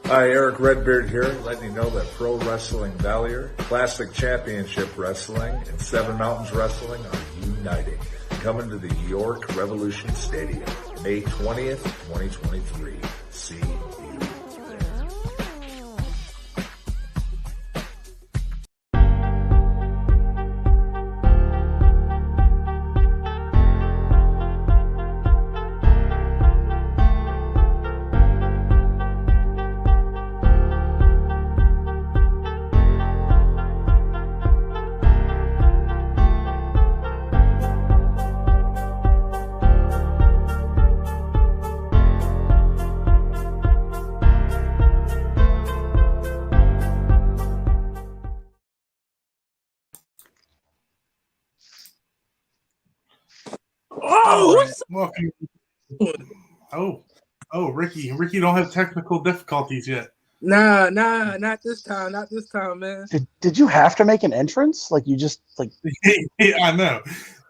Hi, Eric Redbeard here, letting you know that Pro Wrestling Valier, Classic Championship Wrestling, and Seven Mountains Wrestling are uniting. Coming to the York Revolution Stadium, May 20th, 2023. See you there. Oh, welcome. Oh, Ricky don't have technical difficulties yet. Nah, not this time, man. Did you have to make an entrance? Like you just like? Yeah, I know.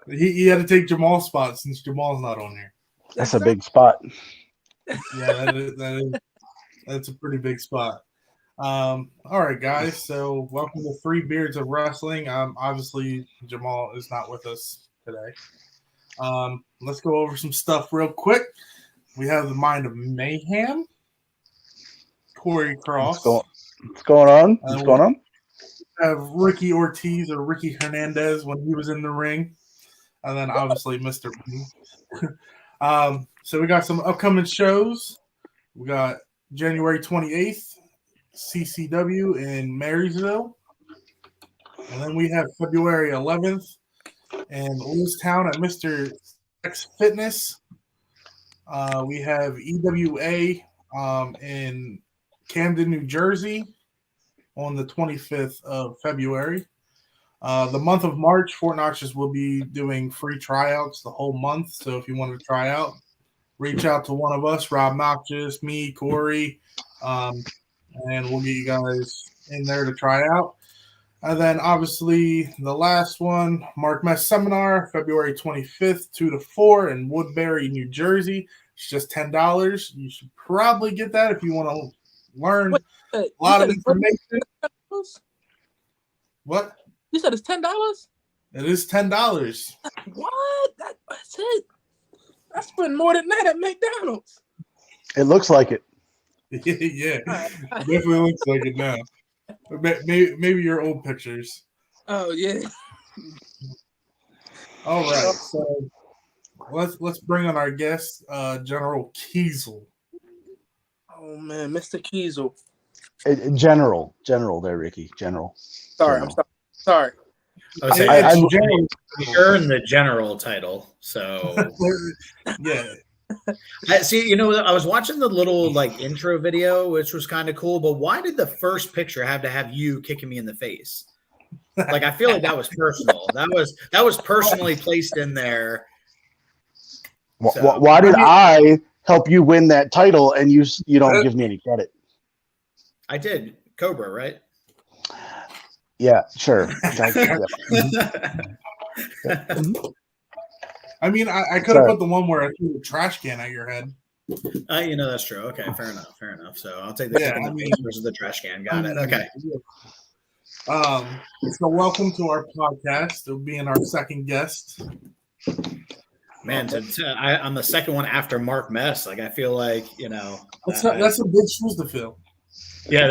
He had to take Jamal's spot since Jamal's not on here. That's a big spot. Yeah, that's a pretty big spot. All right, guys. So welcome to Three Beards of Wrestling. Obviously Jamal is not with us today. Let's go over some stuff real quick. We have the Mind of Mayhem, Corey Cross. What's going on? What's going on? We have Ricky Ortiz or Ricky Hernandez when he was in the ring, and then obviously Mr. B. So we got some upcoming shows. We got January 28th, CCW in Marysville, and then we have February 11th in Lewistown at Mr. X Fitness. We have EWA in Camden, New Jersey on the 25th of February. The month of March, Fort Knox's will be doing free tryouts the whole month. So if you want to try out, reach out to one of us, Rob Noxious, me, Corey, and we'll get you guys in there to try out. And then obviously the last one, Mark Mess Seminar, February 25th, 2 to 4 in Woodbury, New Jersey. It's just $10. You should probably get that if you want to learn a lot of information. What? You said it's $10? It is $10. What? That's it. I spend more than that at McDonald's. It looks like it. Yeah, definitely looks like it now. Maybe your old pictures. Oh yeah. All right, so let's bring on our guest, General Kiesel. Oh man, Mr. Kiesel. General there, Ricky. General. Sorry. I was saying, you earned the general title, so yeah. I see. I was watching the little intro video, which was kind of cool. But why did the first picture have to have you kicking me in the face? I feel like that was personal. That was personally placed in there. So, why did I help you win that title and you don't give me any credit? I did. Cobra, right? Yeah, sure. I mean, I could have put the one where I threw a trash can at your head. That's true. Okay, fair enough. So I'll take the face versus the trash can. Got it. Okay. So welcome to our podcast. It'll be our second guest. Man, I'm the second one after Mark Mess. I feel like that's some big shoes to fill. Yeah,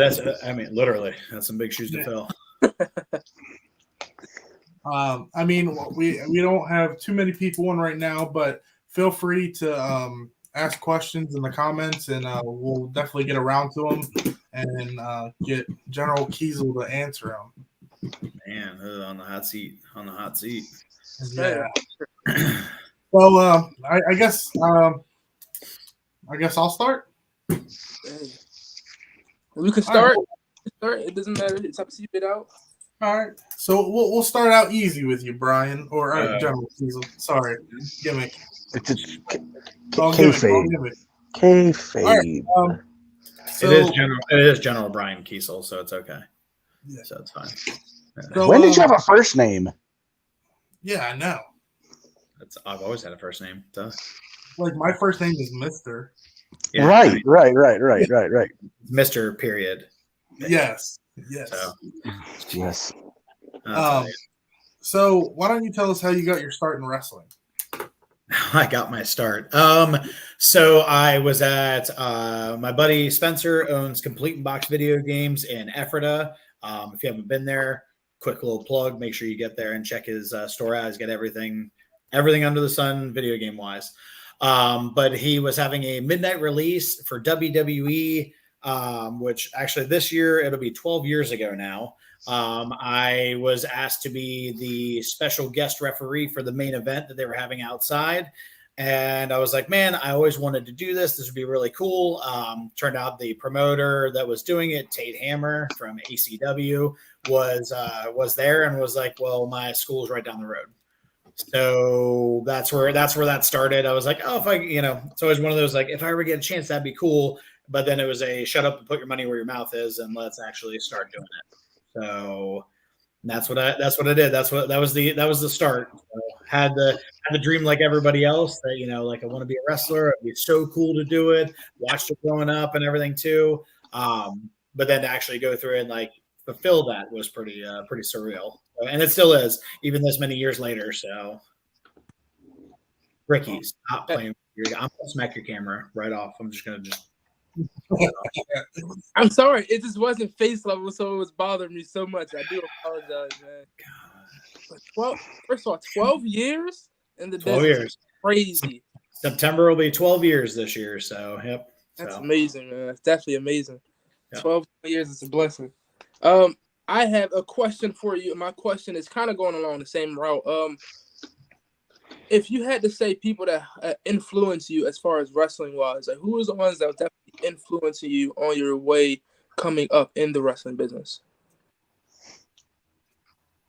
literally, that's some big shoes to fill. We don't have too many people on right now, but feel free to ask questions in the comments, and we'll definitely get around to them and get General Kiesel to answer them. Man, on the hot seat. Yeah. Well, I guess I'll start. We can start. It doesn't matter. It's up to you. It out. All right, so we'll start out easy with you, Brian, or General Kiesel. Sorry, gimmick. It's a kayfabe. Kayfabe. Right, it is General Brian Kiesel, so it's okay. Yeah. So it's fine. So, when did you have a first name? Yeah, I know. I've always had a first name. So. Like my first name is Mister. Yeah, Right. Mr. Period. Yes. So, Yes. I'll tell you. So why don't you tell us how you got your start in wrestling? I got my start. So I was at my buddy Spencer owns Complete and Box Video Games in Ephrata. If you haven't been there, quick little plug. Make sure you get there and check his store out. He's got everything under the sun, video game wise. But he was having a midnight release for WWE, which actually this year it'll be 12 years ago now. I was asked to be the special guest referee for the main event that they were having outside. And I was like, man, I always wanted to do this. This would be really cool. Turned out the promoter that was doing it, Tate Hammer from ACW, was there and was like, well, my school's right down the road. So that's where that started. I was like, oh, if I, it's always one of those, like, if I ever get a chance, that'd be cool. But then it was a shut up and put your money where your mouth is and let's actually start doing it. So that's what I did. That was the start. So had the dream like everybody else that, like I want to be a wrestler. It'd be so cool to do it. Watched it growing up and everything too. But then to actually go through it and like fulfill that was pretty surreal. And it still is, even this many years later. So Ricky, stop playing. I'm gonna smack your camera right off. I'm just gonna I'm sorry, it just wasn't face level, so it was bothering me so much. I do apologize, man. But first of all, 12 years in the 12 years. Crazy. September will be 12 years this year. So yep. That's amazing, man. That's definitely amazing. Yep. 12 years is a blessing. I have a question for you. My question is kind of going along the same route. If you had to say people that influence you as far as wrestling wise, like who was the ones that was definitely influencing you on your way coming up in the wrestling business?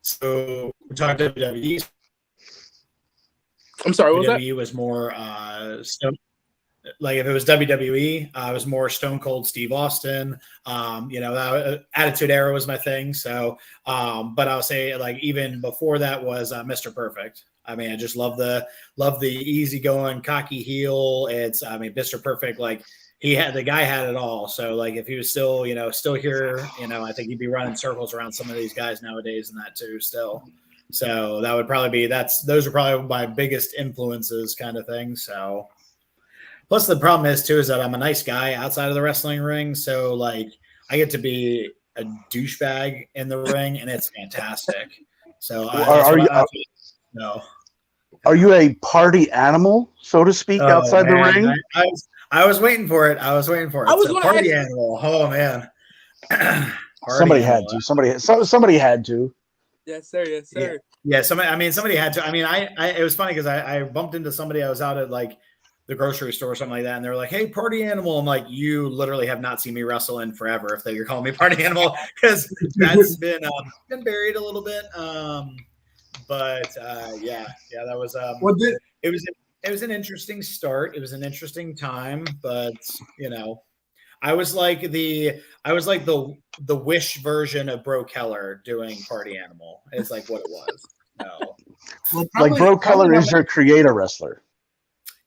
So we're talking WWE. I'm sorry, what was that? WWE was more like if it was WWE, I was more Stone Cold Steve Austin. That Attitude Era was my thing. So, but I'll say like even before that was Mr. Perfect. I mean, I just love the easygoing, cocky heel. Mr. Perfect, like the guy had it all. So like if he was still here, I think he'd be running circles around some of these guys nowadays and that too still. So that would probably be those are probably my biggest influences kind of thing. So plus the problem is that I'm a nice guy outside of the wrestling ring. So like I get to be a douchebag in the ring and it's fantastic. So are you a party animal, so to speak, outside the ring? I was waiting for it. I was going to party animal. Oh man. Somebody had to. Yes, sir. Yes, sir. Yeah. Somebody had to. I mean, it was funny because I bumped into somebody. I was out at like the grocery store or something like that, and they were like, "Hey, party animal." I'm like, "You literally have not seen me wrestle in forever. If you're calling me party animal, because that's been buried a little bit." But that was it was an interesting start. It was an interesting time, but I was like the Wish version of Bro Keller doing Party Animal. It's like what it was. So, like Bro Keller is your creator wrestler.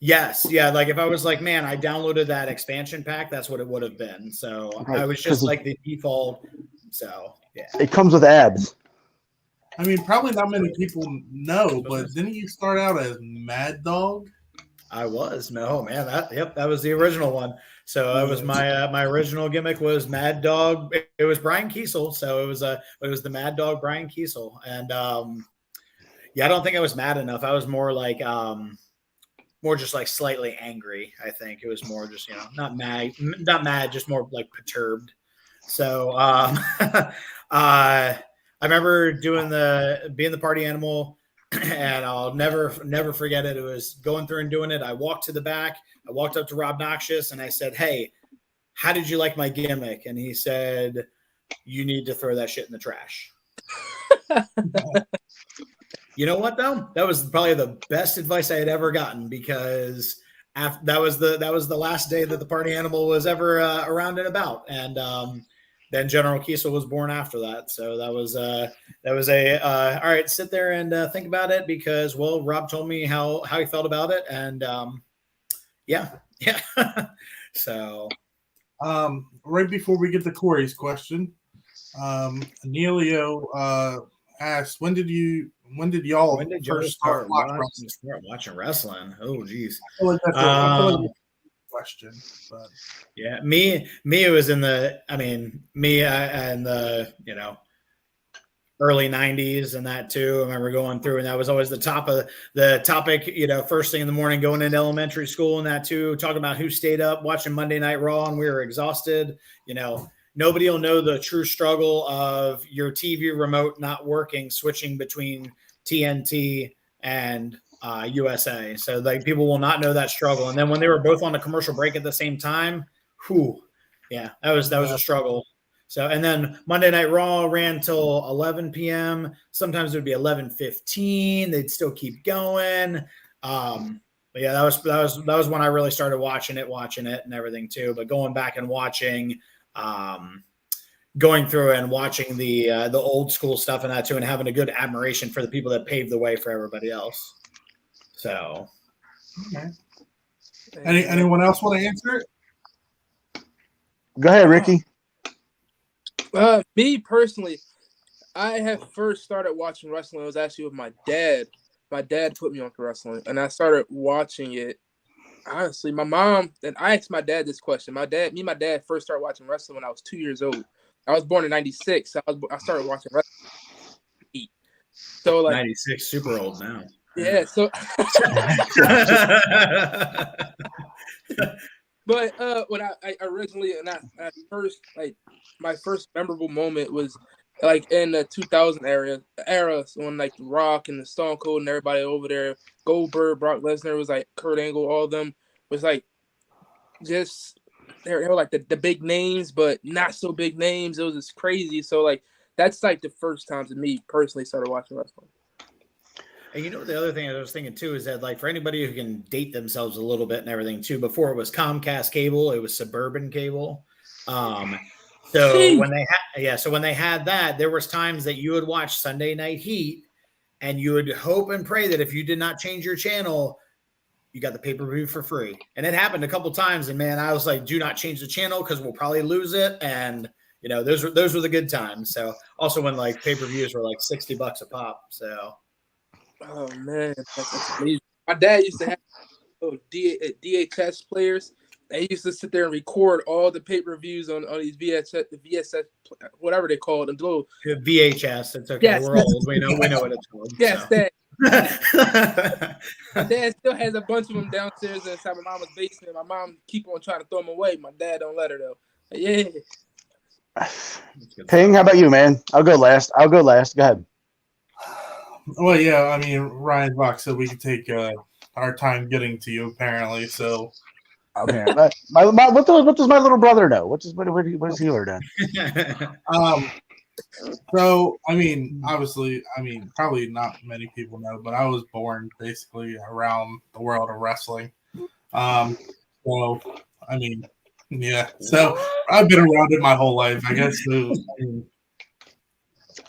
Yes, yeah. Like if I was like, man, I downloaded that expansion pack, that's what it would have been. So right. I was just like the default. So yeah, it comes with ads. I mean, probably not many people know, but didn't you start out as Mad Dog? I was. No, man. That was the original one. So it was my original gimmick was Mad Dog. It was Brian Kiesel. So it was the Mad Dog Brian Kiesel. And I don't think I was mad enough. I was more like more just like slightly angry. I think it was more just not mad, just more like perturbed. So I remember being the party animal, and I'll never forget it. It was going through and doing it. I walked to the back. I walked up to Rob Noxious and I said, "Hey, how did you like my gimmick?" And he said, "You need to throw that shit in the trash." You know what though? That was probably the best advice I had ever gotten that was the last day that the party animal was ever around and about. And then General Kiesel was born after that. So that was all right, sit there and think about it because, well, Rob told me how he felt about it. And yeah. So, right before we get to Corey's question, Neilio asked, when did y'all first start watching wrestling? Oh, geez. I feel like that's a question, but yeah, me, it was in the, and the, early 90s and that too. I remember going through, and that was always the top of the topic, first thing in the morning, going into elementary school and that too, talking about who stayed up watching Monday Night Raw and we were exhausted. Nobody will know the true struggle of your TV remote not working, switching between TNT and USA. So like people will not know that struggle. And then when they were both on a commercial break at the same time, that was a struggle. So, and then Monday Night Raw ran till 11 p.m. Sometimes it would be 11:15. They'd still keep going. But yeah, that was when I really started watching it and everything too. But going back and watching, going through and watching the old school stuff and that too, and having a good admiration for the people that paved the way for everybody else. So, okay. Anyone else want to answer it? Go ahead, Ricky. Me personally, I have first started watching wrestling. It was actually with my dad. My dad put me on to wrestling, and I started watching it. Honestly, my mom, and I asked my dad this question. My dad first started watching wrestling when I was 2 years old. I was born in '96. So I started watching wrestling. So like 96, super old now. Yeah. So. But when I originally first my first memorable moment was like in the 2000 era when like The Rock and the Stone Cold and everybody over there, Goldberg, Brock Lesnar, was like Kurt Angle, all of them was like just they were like the big names, but not so big names. It was just crazy. So like that's like the first time to me personally started watching wrestling. And the other thing I was thinking too is that like for anybody who can date themselves a little bit and everything too, before it was Comcast cable, it was suburban cable. So when they had that, there was times that you would watch Sunday Night Heat and you would hope and pray that if you did not change your channel, you got the pay-per-view for free. And it happened a couple times. And man, I was like, do not change the channel because we'll probably lose it. And those were the good times. So also when like pay-per-views were like $60 a pop. So. Oh man, that's amazing. My dad used to have DHS players. They used to sit there and record all the pay-per-views on these VSS, whatever they call them. VHS. It's okay. Yes, we're old. We know what it's called. Yes, so. My dad still has a bunch of them downstairs inside my mama's basement. My mom keep on trying to throw them away. My dad don't let her though. But yeah. Ping, how about you, man? I'll go last. Go ahead. Well, yeah, I mean, Ryan Fox said we could take our time getting to you, apparently. So, okay, what does my little brother know? What does he learn? So, I mean, obviously, probably not many people know, but I was born basically around the world of wrestling. So, I mean, yeah. So I've been around it my whole life, I guess.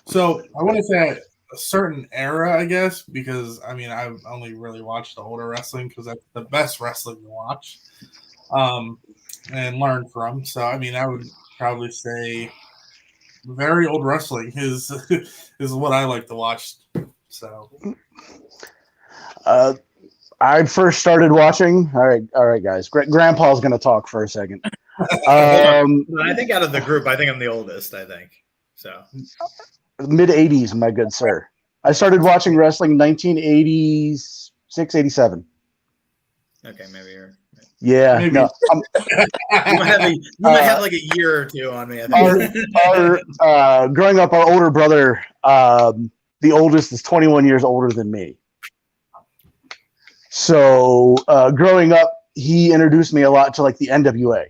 So I want to say a certain era, I guess, because I've only really watched the older wrestling because that's the best wrestling to watch and learn from. So I would probably say very old wrestling is what I like to watch. So I first started watching. All right, guys. Grandpa's going to talk for a second. I think out of the group, I think I'm the oldest. I think so. Mid 80s, my good sir. I started watching wrestling 1986, 87. Okay, maybe you're. Yeah, maybe. No, you might have like a year or two on me. I think. Growing up, our older brother, the oldest, is 21 years older than me. So growing up, he introduced me a lot to like the NWA.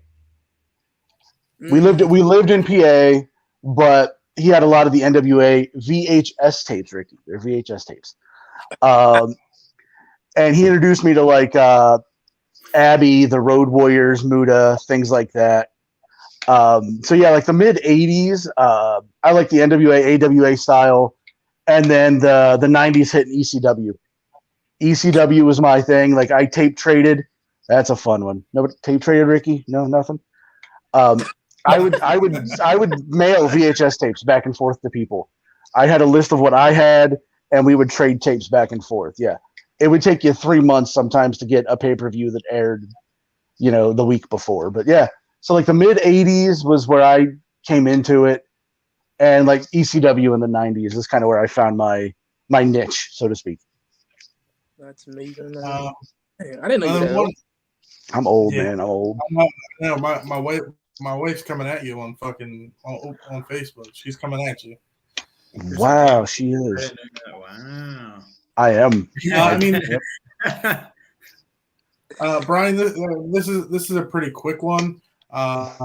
We lived in PA, but he had a lot of the NWA VHS tapes, Ricky. They're VHS tapes. And he introduced me to like Abby, the Road Warriors, Muda, things like that. So yeah, like the mid 80s, I like the NWA, AWA style. And then the 90s hit in ECW. ECW was my thing. Like I tape traded That's a fun one. No tape traded, Ricky? No, nothing. I would mail VHS tapes back and forth to people. I had a list of what I had, and we would trade tapes back and forth. Yeah, it would take you 3 months sometimes to get a pay-per-view that aired, the week before. But yeah, so like the mid '80s was where I came into it, and like ECW in the '90s is kind of where I found my niche, so to speak. That's amazing. Man, I didn't know you that. I'm old, man. I'm old. No, my wife's coming at you on on Facebook. She's coming at you. Wow, she is. Wow. I am. I mean, Brian, this is a pretty quick one. I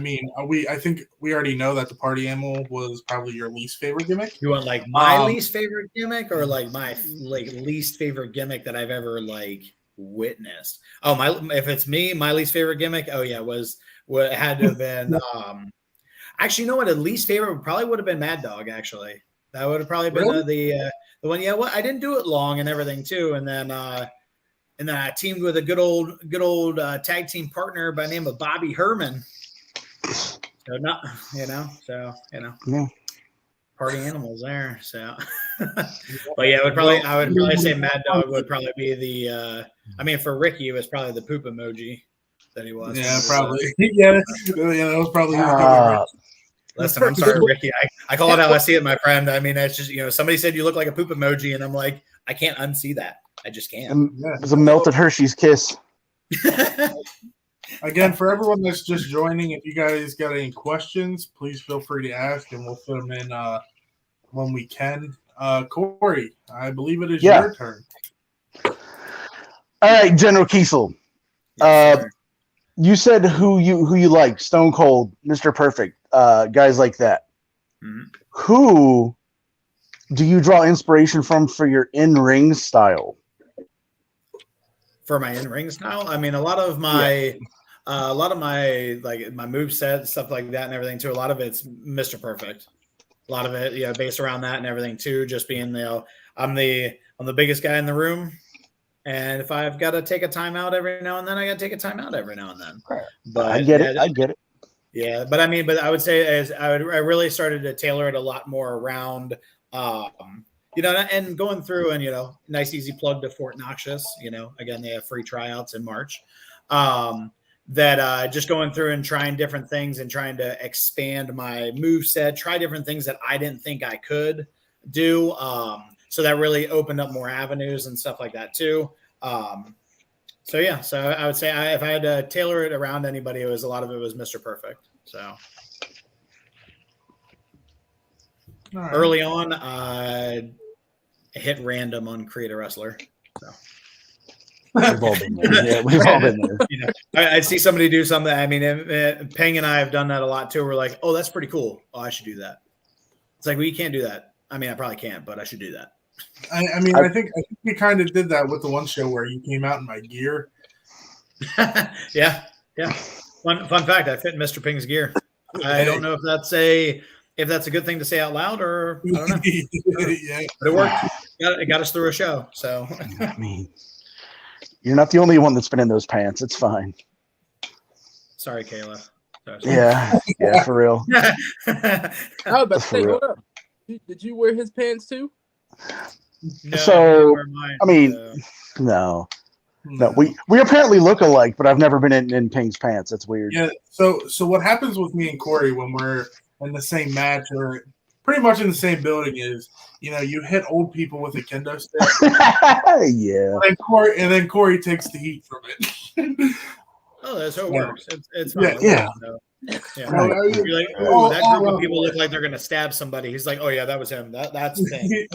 mean, I think we already know that the party animal was probably your least favorite gimmick. You want like my least favorite gimmick, or like my least favorite gimmick that I've ever witnessed? Oh, if it's me, my least favorite gimmick. Oh yeah, was what had to have been. Actually, you know what? A least favorite probably would have been Mad Dog. Actually, that would have probably been the one. Yeah, well, I didn't do it long and everything too, and then I teamed with a good old tag team partner by the name of Bobby Herman. So yeah. Party animals there. So, but yeah, I would probably say Mad Dog would probably be the. I mean, for Ricky, it was probably the poop emoji that he was. Yeah, probably. Yeah, that was probably. Listen, I'm sorry, Ricky. I call it how I see it, my friend. I mean, it's just somebody said you look like a poop emoji, and I'm like, I can't unsee that. I just can't. It was a melted Hershey's kiss. Again, for everyone that's just joining, if you guys got any questions, please feel free to ask, and we'll fit them in when we can. Corey, I believe it is your turn. All right, General Kiesel. You said who you like, Stone Cold, Mr. Perfect, guys like that. Mm-hmm. Who do you draw inspiration from for your in-ring style? For my in-ring style, I mean, a lot of my my move set, stuff like that, and everything too. A lot of it's Mr. Perfect. A lot of it, based around that and everything too. Just being, I'm the biggest guy in the room, and if I've got to take a timeout every now and then, I got to take a timeout every now and then. But I get it. Yeah, but I would say I really started to tailor it a lot more around. And going through and, nice, easy plug to Fort Noxious, again, they have free tryouts in March, that just going through and trying different things and trying to expand my move set, try different things that I didn't think I could do. So that really opened up more avenues and stuff like that too. So I would say if I had to tailor it around anybody, a lot of it was Mr. Perfect. So. Right. Early on, hit random on Create a Wrestler. So. We've all been there. Yeah, we've all been there. I'd see somebody do something. I mean, Peng and I have done that a lot too. We're like, oh, that's pretty cool. Oh, I should do that. It's like, well, you can't do that. I mean, I probably can't, but I should do that. I think we kind of did that with the one show where you came out in my gear. Yeah. Fun fact: I fit in Mr. Ping's gear. I don't know if that's a good thing to say out loud, or I don't know. Yeah. But it worked. It got us through a show. So I mean, you're not the only one that's been in those pants. It's fine. Sorry, Kayla. Yeah, for real. I was about to say, hold up. Did you wear his pants too? No, so, I mean, no. We apparently look alike, but I've never been in Ping's pants. That's weird. Yeah. So what happens with me and Corey when we're in the same match or pretty much in the same building is, you hit old people with a kendo stick. Yeah. And then Corey takes the heat from it. Oh, that's how it works. It's fine. Yeah. Yeah. Right. You're like, oh, that group of people look like they're gonna stab somebody. He's like, oh yeah, that was him. That's the thing.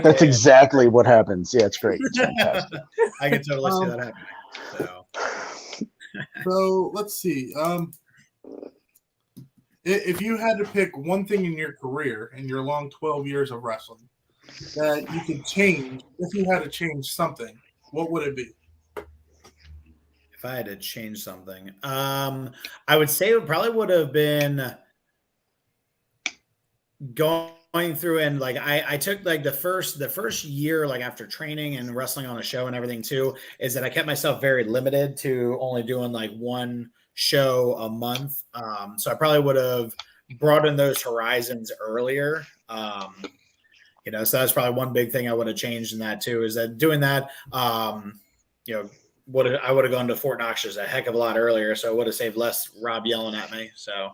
That's exactly what happens. Yeah, it's great. It's I can totally see that happening. So let's see. If you had to pick one thing in your career, in your long 12 years of wrestling, that you could change, if you had to change something, what would it be? If I had to change something, I would say it probably would have been going going through and like I took like the first year, like after training and wrestling on a show and everything too, is that I kept myself very limited to only doing like one show a month. So I probably would have broadened those horizons earlier. So that's probably one big thing I would have changed in that too, is that doing that, I would have gone to Fort Knox a heck of a lot earlier. So I would have saved less Rob yelling at me. So,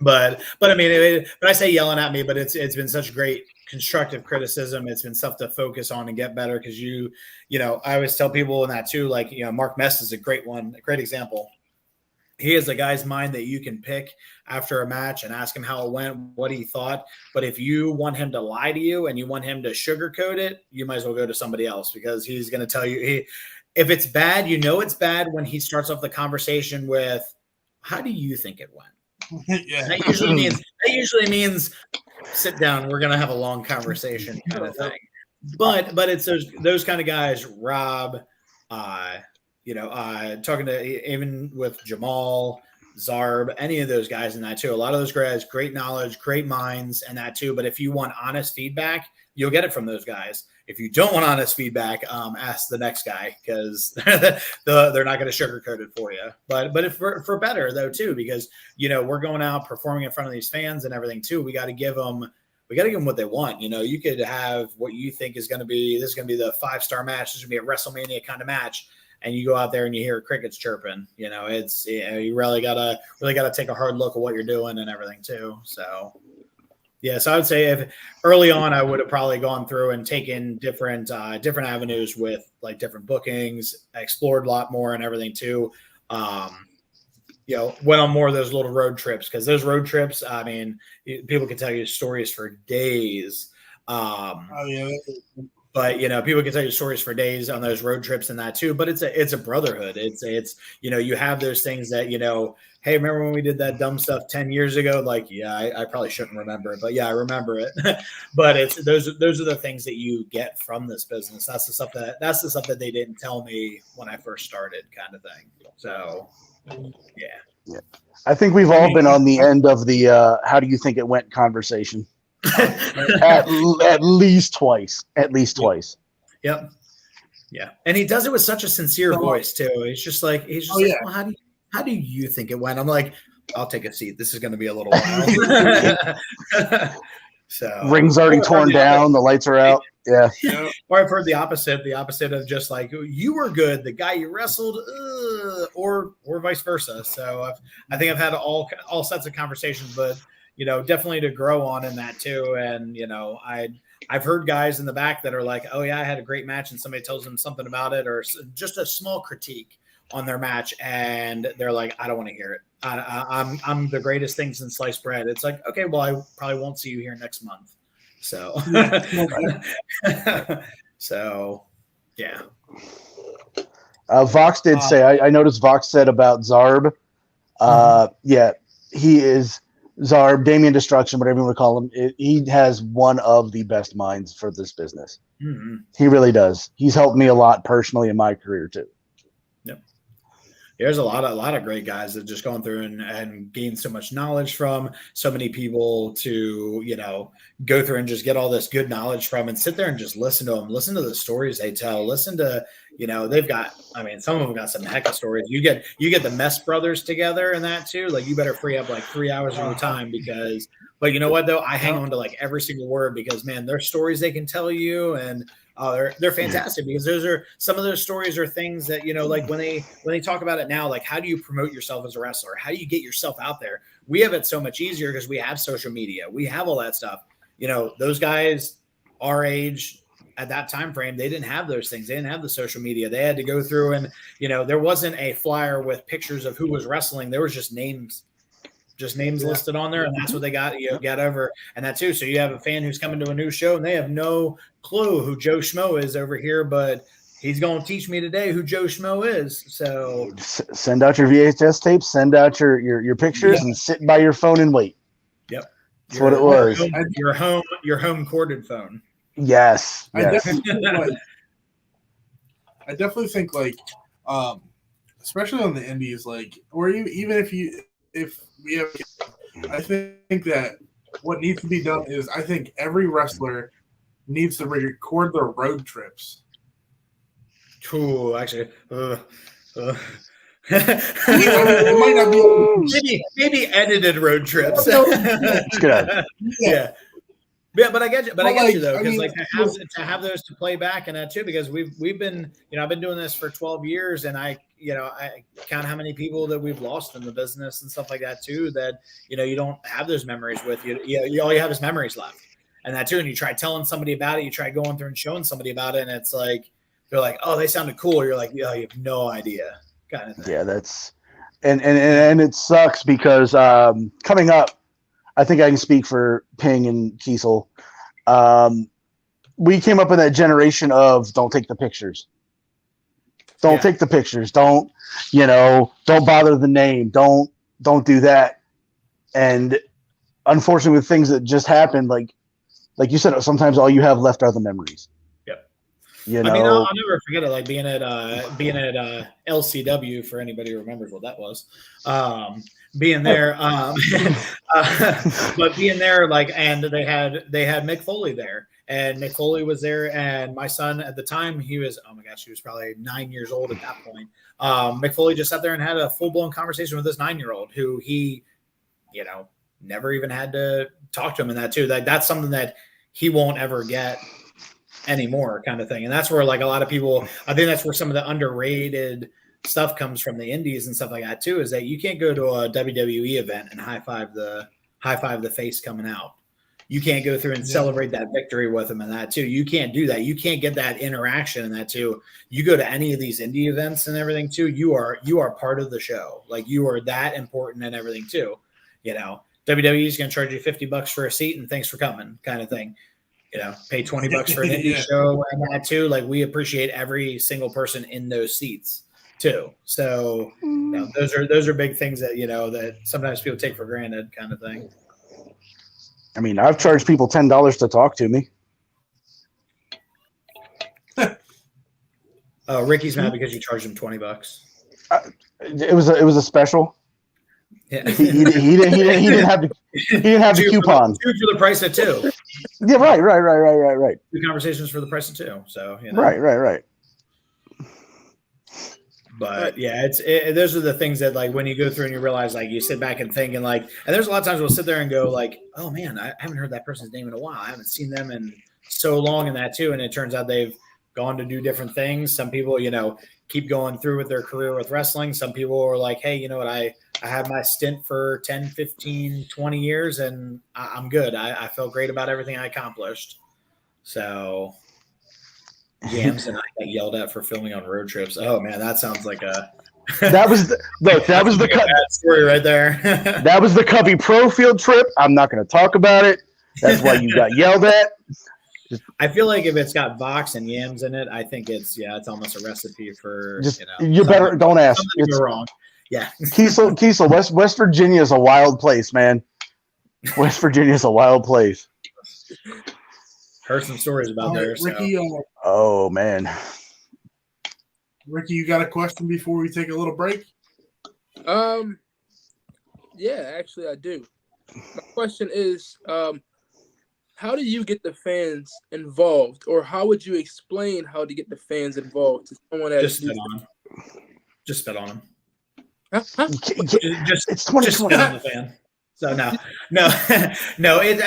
But I mean, but I say yelling at me, but it's been such great constructive criticism. It's been stuff to focus on and get better because I always tell people in that too, like, Mark Mess is a great example. He is a guy's mind that you can pick after a match and ask him how it went, what he thought. But if you want him to lie to you and you want him to sugarcoat it, you might as well go to somebody else because he's going to tell you if it's bad, it's bad when he starts off the conversation with, how do you think it went? Yeah. That usually means sit down. We're gonna have a long conversation, kind of thing. But it's those kind of guys. Rob, talking to even with Jamal, Zarb, any of those guys in that too. A lot of those guys, great knowledge, great minds, and that too. But if you want honest feedback, you'll get it from those guys. If you don't want honest feedback, ask the next guy because they're not going to sugarcoat it for you. But if for better though too, because we're going out performing in front of these fans and everything too. We got to give them what they want. You could have what you think is going to be the 5-star match. This is going to be a WrestleMania kind of match, and you go out there and you hear crickets chirping. You really gotta take a hard look at what you're doing and everything too. So. Yeah, so I would say if early on, I would have probably gone through and taken different avenues with like different bookings, explored a lot more and everything too. Went on more of those little road trips because those road trips, I mean, people can tell you stories for days. But people can tell you stories for days on those road trips and that too. But it's a brotherhood. It's you have those things that hey, remember when we did that dumb stuff 10 years ago? Like, yeah, I probably shouldn't remember it, but yeah, I remember it. But it's those are the things that you get from this business. That's the stuff that they didn't tell me when I first started, kind of thing. So, yeah. I think we've all been on the end of the how do you think it went conversation. at least twice. Yep. Yeah. And he does it with such a sincere voice too. He's just like, well, how do you think it went? I'm like, I'll take a seat. This is going to be a little while. So ring's already torn down. The lights are out. Yeah. Or I've heard the opposite of just like, you were good, the guy you wrestled, or vice versa. So I think I've had all sets of conversations, but definitely to grow on in that too. And, I've heard guys in the back that are like, oh yeah, I had a great match, and somebody tells them something about it or just a small critique on their match, and they're like, I don't want to hear it. I'm the greatest thing since sliced bread. It's like, okay, well, I probably won't see you here next month. So, so yeah. Vox did say, I noticed Vox said about Zarb. Yeah, he is Zarb, Damien Destruction, whatever you want to call him. He has one of the best minds for this business. Mm-hmm. He really does. He's helped me a lot personally in my career too. Yep. There's a lot of great guys that just gone through and gained so much knowledge from, so many people to, go through and just get all this good knowledge from, and sit there and just listen to them, listen to the stories they tell, listen to, they've got, some of them got some heck of stories. You get the Mess brothers together and that too. Like, you better free up like 3 hours of your time but you know what though? I hang on to like every single word because man, their stories they can tell you, and they're fantastic because some of those stories are things that, like when they talk about it now, like how do you promote yourself as a wrestler? How do you get yourself out there? We have it so much easier because we have social media. We have all that stuff. Those guys our age at that time frame, they didn't have those things. They didn't have the social media. They had to go through and, there wasn't a flyer with pictures of who was wrestling. There was just names listed on there, and that's what they got over, and that too. So you have a fan who's coming to a new show and they have no clue who Joe Schmo is over here, but he's going to teach me today who Joe Schmo is. So send out your VHS tapes, send out your pictures, and sit by your phone and wait. Yep, that's what it was. Your home corded phone. Yes. I definitely think like, especially on the indies, like, or even if we have, I think that what needs to be done is I think every wrestler needs to record their road trips. Ooh, actually, It might not be maybe edited road trips. It's good. Yeah. Yeah, but I get you. But I get you though, because mean, to have those to play back and that too, because we've been, I've been doing this for 12 years, and I count how many people that we've lost in the business and stuff like that too. That you don't have those memories with you. You all you have is memories left, and that too. And you try telling somebody about it, you try going through and showing somebody about it, and it's like they're like, oh, they sounded cool. You're like, yeah, you have no idea, kind of thing. Yeah, that's and it sucks because coming up. I think I can speak for Ping and Kiesel. We came up in that generation of don't take the pictures. Don't take the pictures. Don't bother the name. Don't do that. And unfortunately, with things that just happened, like you said, sometimes all you have left are the memories. Yep. I mean, I'll never forget it. Like being at LCW, for anybody who remembers what that was. Being there, but being there, like, and they had Mick Foley there, and Mick Foley was there, and my son at the time, he was probably 9 years old at that point. Mick Foley just sat there and had a full blown conversation with this 9-year-old who he, never even had to talk to him, and that too. That's something that he won't ever get anymore, kind of thing. And that's where, like, a lot of people, I think that's where some of the underrated stuff comes from the indies and stuff like that too, is that you can't go to a WWE event and high five the face coming out. You can't go through and celebrate that victory with them and that too. You can't do that. You can't get that interaction and that too. You go to any of these indie events and everything too. You are part of the show. Like, you are that important and everything too. WWE is going to charge you $50 for a seat and thanks for coming, kind of thing. Pay $20 for an indie show and that too. Like, we appreciate every single person in those seats too. So those are big things that that sometimes people take for granted, kind of thing. I mean, I've charged people $10 to talk to me. Ricky's mad because you charged him $20. It was a special. Yeah. He didn't have the coupon. Two for the price of two. Yeah, right. 2 conversations for the price of 2. So Right. But yeah, those are the things that, like, when you go through and you realize, like, you sit back and think, and like, and there's a lot of times we'll sit there and go like, oh man, I haven't heard that person's name in a while. I haven't seen them in so long in that too. And it turns out they've gone to do different things. Some people, keep going through with their career with wrestling. Some people are like, hey, you know what? I had my stint for 10, 15, 20 years and I'm good. I felt great about everything I accomplished. So Yams and I got yelled at for filming on road trips. Oh man, that sounds like a that was the bad story right there. That was the Cubby Pro field trip. I'm not going to talk about it. That's why you got yelled at. I feel like if it's got Vox and Yams in it, I think it's almost a recipe for you better don't ask. It's wrong. Yeah, Kiesel, West Virginia is a wild place, man. West Virginia is a wild place. Heard some stories about there. Ricky, oh man, Ricky, you got a question before we take a little break? Yeah, actually, I do. My question is, how do you get the fans involved, or how would you explain how to get the fans involved to someone that just spit on them? Huh? It's 2020. Just spit on the fan. So no.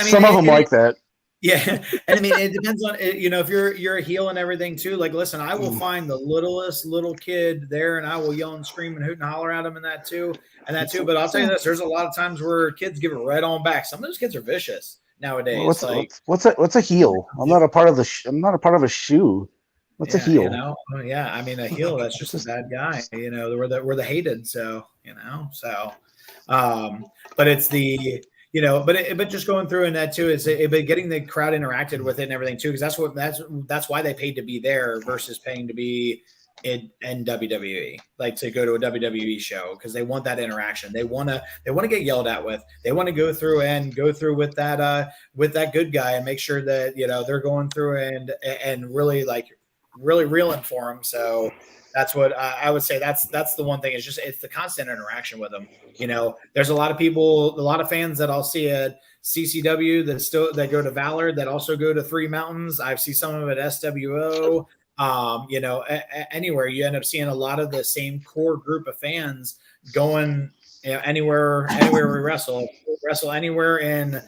Some of them like that. Yeah, and I mean, it depends on if you're a heel and everything too. Like, listen, I will find the littlest little kid there, and I will yell and scream and hoot and holler at him, and that too. But I'll tell you this: there's a lot of times where kids give it right on back. Some of those kids are vicious nowadays. What's a heel? I'm not a part of a shoe. What's a heel? Yeah, I mean, a heel, that's just a bad guy. We're the hated. So but it's the. But just going through and that too is but getting the crowd interacted with it and everything too, because that's why they paid to be there versus paying to be in WWE, like to go to a WWE show, because they want that interaction. They want to get yelled at with. They want to go through with that good guy and make sure that they're going through and really reeling for him. So that's what I would say. That's the one thing. It's the constant interaction with them. There's a lot of people, a lot of fans that I'll see at CCW that go to Valor that also go to Three Mountains. I've seen some of it at SWO. Anywhere you end up seeing a lot of the same core group of fans going, anywhere we wrestle anywhere in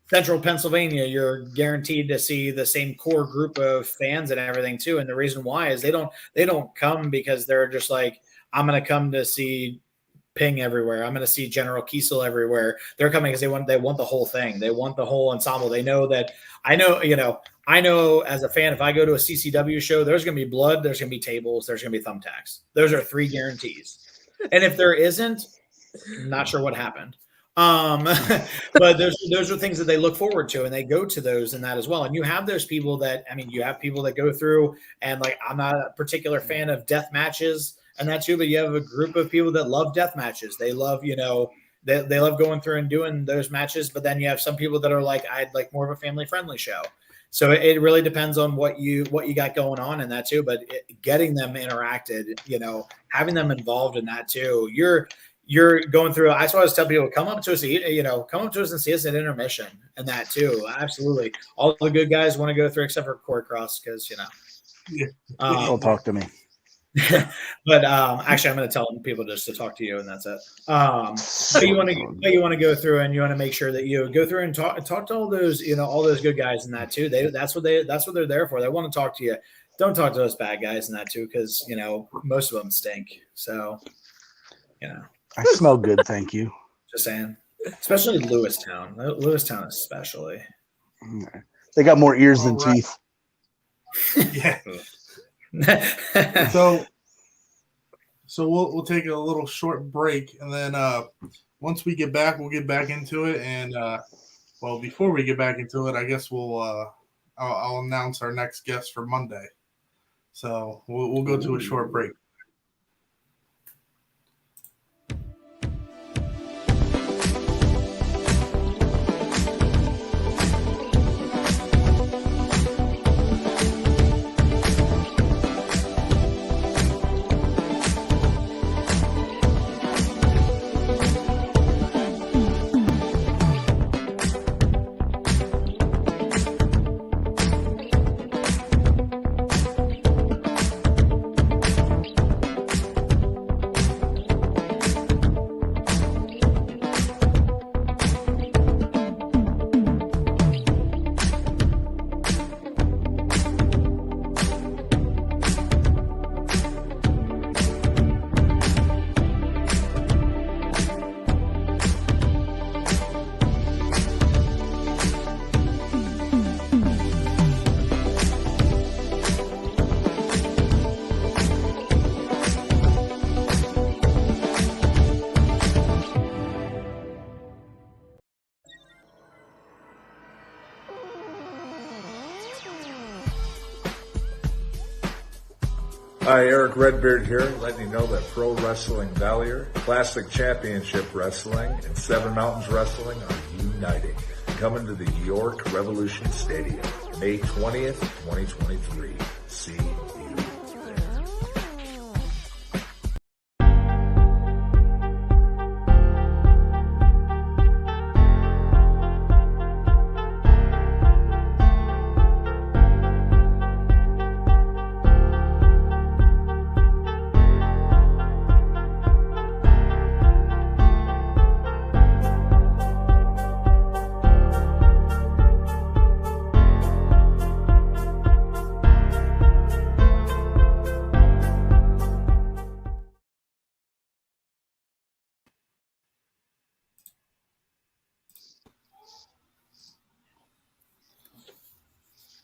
Central Pennsylvania, you're guaranteed to see the same core group of fans and everything too. And the reason why is they don't come because they're just like, I'm going to come to see Ping everywhere. I'm going to see General Kiesel everywhere. They're coming because they want the whole thing. They want the whole ensemble. They know that I know as a fan, if I go to a CCW show, there's going to be blood, there's going to be tables, there's going to be thumbtacks. Those are 3 guarantees. And if there isn't, I'm not sure what happened. But those are things that they look forward to, and they go to those and that as well. And you have those people that, you have people that go through and like, I'm not a particular fan of death matches and that too, but you have a group of people that love death matches. They love, they love going through and doing those matches. But then you have some people that are like, I'd like more of a family friendly show. So it really depends on what you got going on in that too. But getting them interacted, having them involved in that too, you're going through. I always tell people, come up to us and see us at intermission and that too. Absolutely. All the good guys want to go through except for Corey Cross because, Don't talk to me. But actually, I'm going to tell people just to talk to you, and that's it. But you want to go through, and you want to make sure that you go through and talk to all those good guys and that too. That's what they're there for. They want to talk to you. Don't talk to those bad guys and that too, because most of them stink. So I smell good, thank you. Just saying, especially Lewistown. Lewistown especially. They got more ears than teeth. Yeah. So we'll take a little short break, and then once we get back, we'll get back into it. And before we get back into it, I guess I'll announce our next guest for Monday. So we'll go to a short break. Hi, Eric Redbeard here, letting you know that Pro Wrestling Valier, Classic Championship Wrestling, and Seven Mountains Wrestling are uniting. Coming to the York Revolution Stadium, May 20th, 2023. See you there.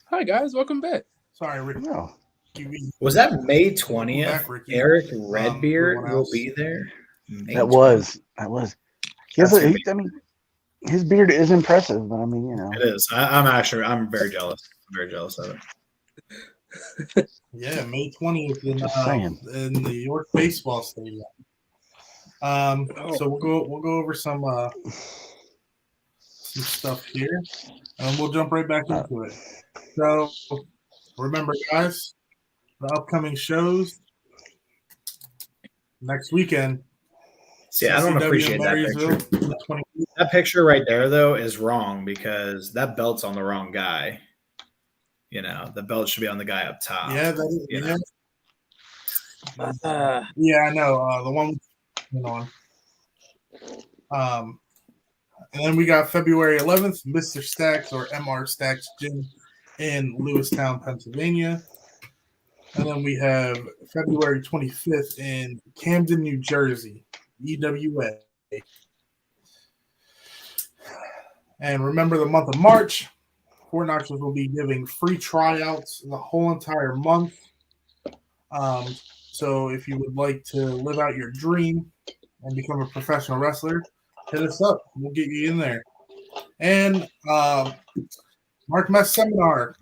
Hi guys, welcome back. Sorry, Rick. No. Was that May 20th? Back, Ricky. Eric Redbeard everyone will else. be there. May That 20th. was. His beard is impressive, but It is. I'm very jealous. I'm very jealous of it. Yeah, May 20th Just saying. in the York Baseball Stadium. So we'll go over some stuff here, and we'll jump right back into it. So remember, guys, the upcoming shows next weekend. See, I don't CCW appreciate in that Marysville, picture. the That picture right there, though, is wrong because that belt's on the wrong guy. You know, the belt should be on the guy up top. Yeah, that is, you yeah. know. Yeah, I know. The one on. And then we got February 11th, Mr. Stacks or MR Stacks Gym in Lewistown, Pennsylvania. And then we have February 25th in Camden, New Jersey, EWA. And remember the month of March, Fort Knoxville will be giving free tryouts the whole entire month. So if you would like to live out your dream and become a professional wrestler, hit us up. We'll get you in there. And Mark Mess Seminar,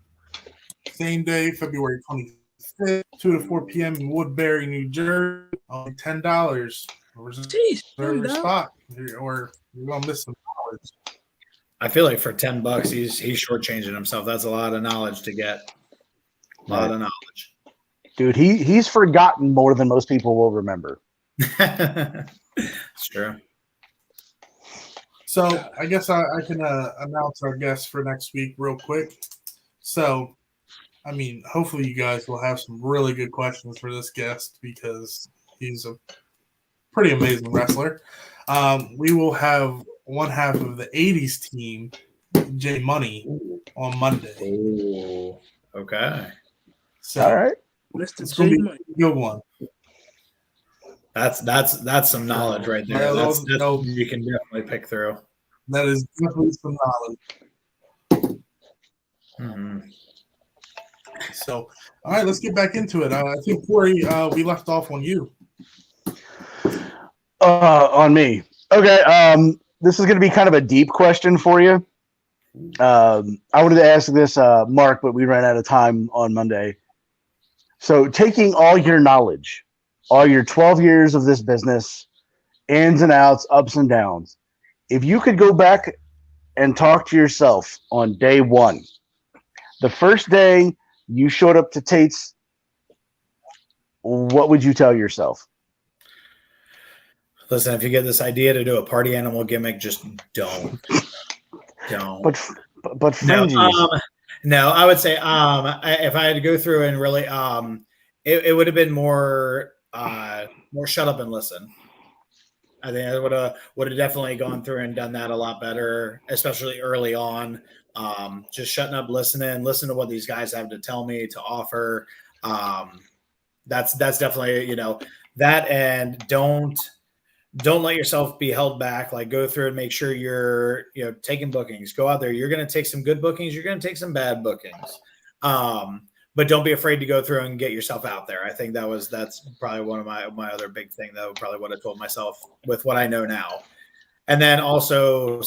same day, February 25th, 2 to 4 p.m. in Woodbury, New Jersey. Only $10. Reserve your spot, or you're going to miss some knowledge. I feel like for $10, he's shortchanging himself. That's a lot of knowledge to get. A lot of knowledge. Dude, he's forgotten more than most people will remember. It's true. So I guess I can announce our guests for next week real quick. So, I mean, hopefully you guys will have some really good questions for this guest because he's a pretty amazing wrestler. We will have one half of the 80s team, J Money, on Monday. Ooh, okay. So, all right. It's going to be a good one. That's some knowledge right there. Yeah, that's you can definitely pick through. That is definitely some knowledge. Mm-hmm. So, all right, let's get back into it. I think, Corey, we left off on you. On me. Okay. This is going to be kind of a deep question for you. I wanted to ask this, Mark, but we ran out of time on Monday. So taking all your knowledge, all your 12 years of this business, ins and outs, ups and downs, if you could go back and talk to yourself on day one, the first day you showed up to Tate's, what would you tell yourself? Listen, if you get this idea to do a party animal gimmick, just don't. But fringes. No, I would say if I had to go through and really, it would have been more shut up and listen. I think I would have definitely gone through and done that a lot better, especially early on. Just shutting up, listen to what these guys have to tell me, to offer. That's definitely, that, and don't let yourself be held back. Like, go through and make sure you're, taking bookings. Go out there. You're going to take some good bookings. You're going to take some bad bookings. But don't be afraid to go through and get yourself out there. I think that's probably one of my other big thing, though, probably what I told myself with what I know now. And then also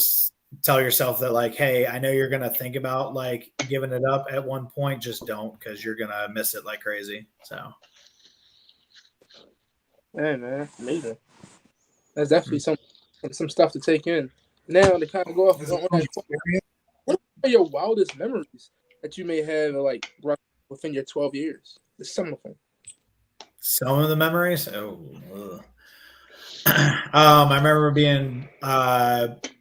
tell yourself that, like, hey, I know you're going to think about, like, giving it up at one point. Just don't, because you're going to miss it like crazy. So. Hey, man, amazing. That's definitely some stuff to take in. Now, to kind of go off on that, what are your wildest memories that you may have, like, within your 12 years? Just some of them. Some of the memories? I remember being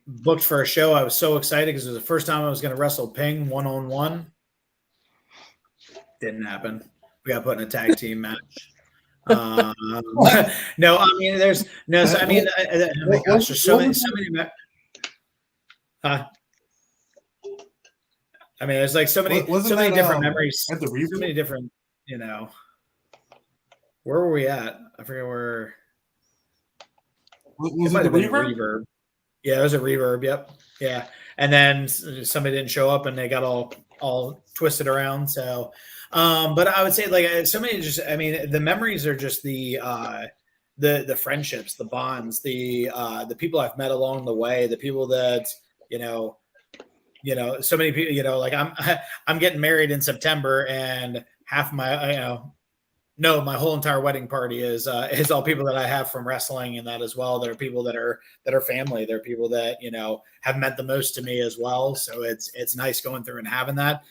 booked for a show. I was so excited because it was the first time I was going to wrestle Ping one-on-one. Didn't happen. We got put in a tag team match. No, I mean, there's no. I mean, oh my gosh, there's so many. I mean, there's like so many different memories. At the Reverb? So many different, Where were we at? I forget where. Was it the Reverb? Yeah, it was a Reverb. Yep. Yeah, and then somebody didn't show up, and they got all twisted around. So. But I would say, like, so many, just, I mean, the memories are just the friendships, the bonds, the people I've met along the way, the people that, so many people, like I'm getting married in September, and half my, my whole entire wedding party is all people that I have from wrestling, and that as well. There are people that are family. There are people that, have meant the most to me as well. So it's nice going through and having that.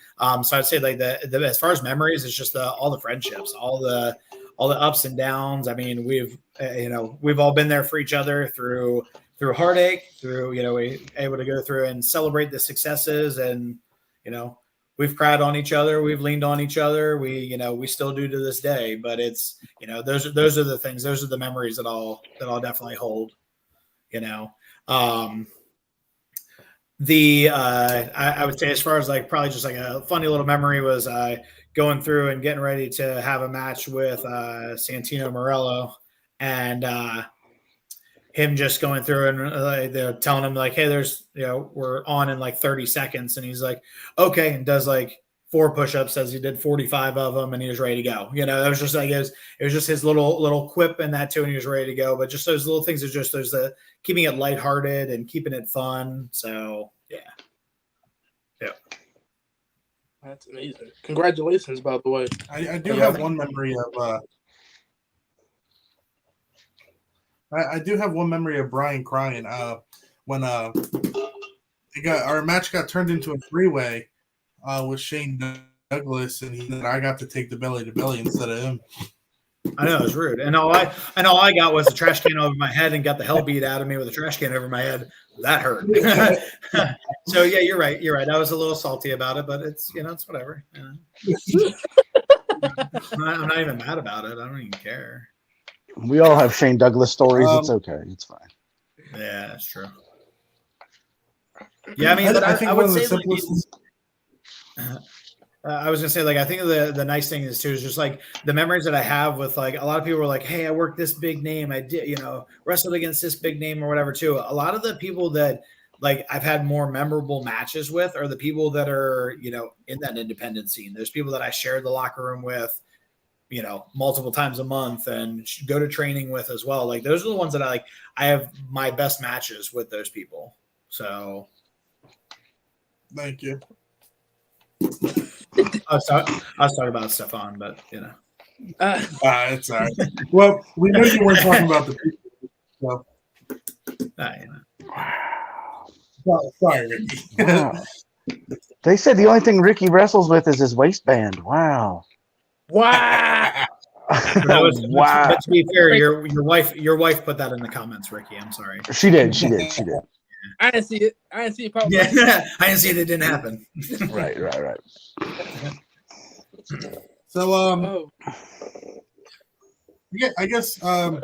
So I'd say, like, the as far as memories, it's just all the friendships, all the ups and downs. I mean, we've all been there for each other through through heartache, through, we able to go through and celebrate the successes, and, we've cried on each other, we've leaned on each other, we still do to this day. But it's, those are the things, those are the memories that I'll definitely hold. I would say, as far as like probably just like a funny little memory, was going through and getting ready to have a match with Santino Morello, and him just going through and they're telling him like, hey, there's, we're on in like 30 seconds. And he's like, okay. And does like 4 push-ups, says he did 45 of them, and he was ready to go. It was just like, it was just his little quip in that too. And he was ready to go. But just those little things are just, there's the keeping it lighthearted and keeping it fun. So yeah. That's amazing. Congratulations, by the way. I do have one memory of I do have one memory of Brian crying when our match got turned into a 3-way with Shane Douglas, and I got to take the belly to belly instead of him. I know, it was rude. And all I got was a trash can over my head, and got the hell beat out of me with a trash can over my head. That hurt. So yeah, you're right. I was a little salty about it, but it's, it's whatever. I'm not even mad about it. I don't even care. We all have Shane Douglas stories. It's okay. It's fine. Yeah, that's true. Yeah, I mean, I would say I was gonna say, like, I think the nice thing is too is just like the memories that I have with, like, a lot of people were like, hey, I worked this big name, I did, wrestled against this big name or whatever too. A lot of the people that like I've had more memorable matches with are the people that are, in that independent scene. There's people that I share the locker room with, multiple times a month, and go to training with as well. Like, those are the ones that I have my best matches with those people. So thank you. I was talking about Stefan, but it's all right. Well, we know you weren't talking about the people. So. Sorry, Ricky. Wow. They said the only thing Ricky wrestles with is his waistband. Wow. Wow. Wow. But to be fair, your wife put that in the comments, Ricky. I'm sorry. She did. I didn't see it. Pop. Yeah, I didn't see it. It didn't happen. Right. So, yeah, I guess one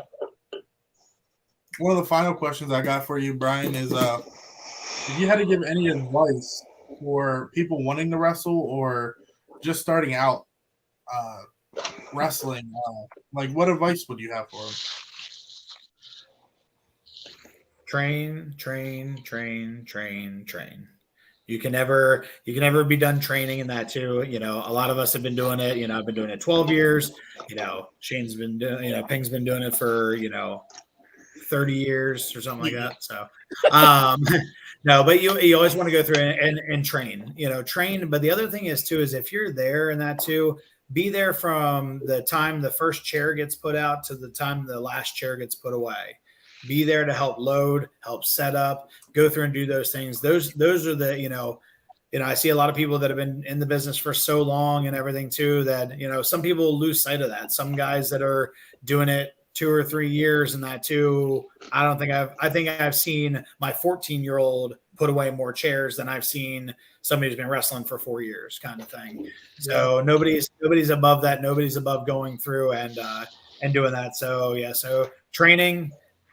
of the final questions I got for you, Brian, is if you had to give any advice for people wanting to wrestle or just starting out wrestling, like, what advice would you have for them? Train. You can never be done training in that too. A lot of us have been doing it. I've been doing it 12 years. Shane's been doing, Ping's been doing it for, 30 years or something like that. So, no, but you always want to go through and train, train. But the other thing is too, is if you're there and that too, be there from the time the first chair gets put out to the time the last chair gets put away. Be there to help load, help set up, go through and do those things. Those are the, I see a lot of people that have been in the business for so long and everything too, that, some people lose sight of that. Some guys that are doing it 2 or 3 years and that too, I think I've seen my 14-year-old put away more chairs than I've seen somebody who's been wrestling for 4 years, kind of thing. So nobody's above that. Nobody's above going through and doing that. So yeah. So training,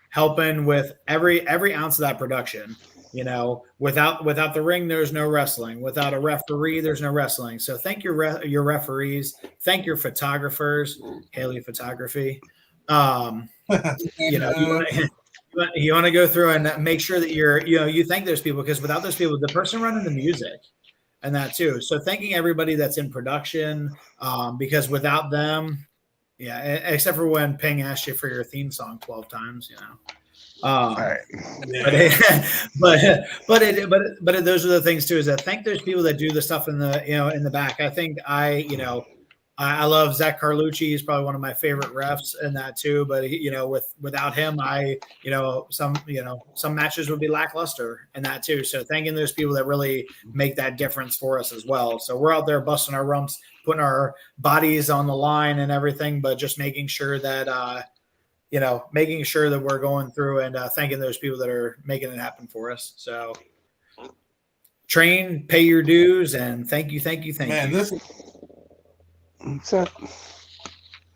helping with every ounce of that production. Without the ring, there's no wrestling. Without a referee, there's no wrestling. So thank your referees, thank your photographers, Haley Photography. You want to go through and make sure that you thank those people, because without those people, the person running the music and that too. So thanking everybody that's in production, because without them, yeah, except for when Ping asked you for your theme song 12 times, Right. But those are the things too, is that thank those people that do the stuff in the back. I think I love Zach Carlucci. He's probably one of my favorite refs in that too. But without him, some matches would be lackluster in that too. So thanking those people that really make that difference for us as well. So we're out there busting our rumps, putting our bodies on the line and everything, but just making sure that making sure that we're going through and thanking those people that are making it happen for us. So train, pay your dues, and thank you. Man,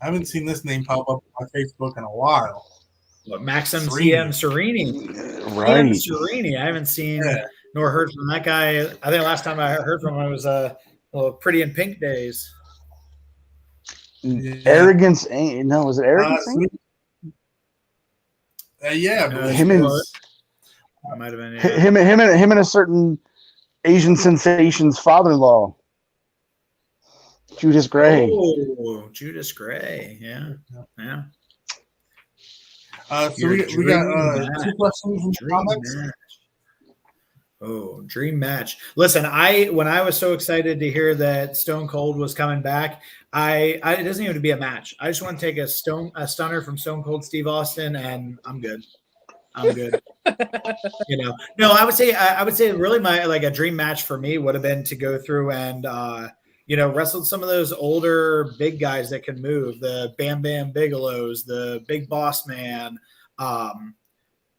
I haven't seen this name pop up on Facebook in a while. Maxim Serini. CM Serini. Right. CM Serini. I haven't seen nor heard from that guy. I think the last time I heard from him was Pretty in Pink days. Arrogance ain't was it Arrogance? Him and might have been him and a certain Asian sensation's father-in-law, Judas Gray. Oh, Judas Gray. Yeah. So we got 2 questions in the comments. Oh, dream match. Listen, when I was so excited to hear that Stone Cold was coming back, it doesn't even have to be a match. I just want to take a stunner from Stone Cold Steve Austin, and I'm good. No, I would say really my a dream match for me would have been to go through and wrestle some of those older big guys that can move, the Bam Bam Bigelows, the Big Boss Man,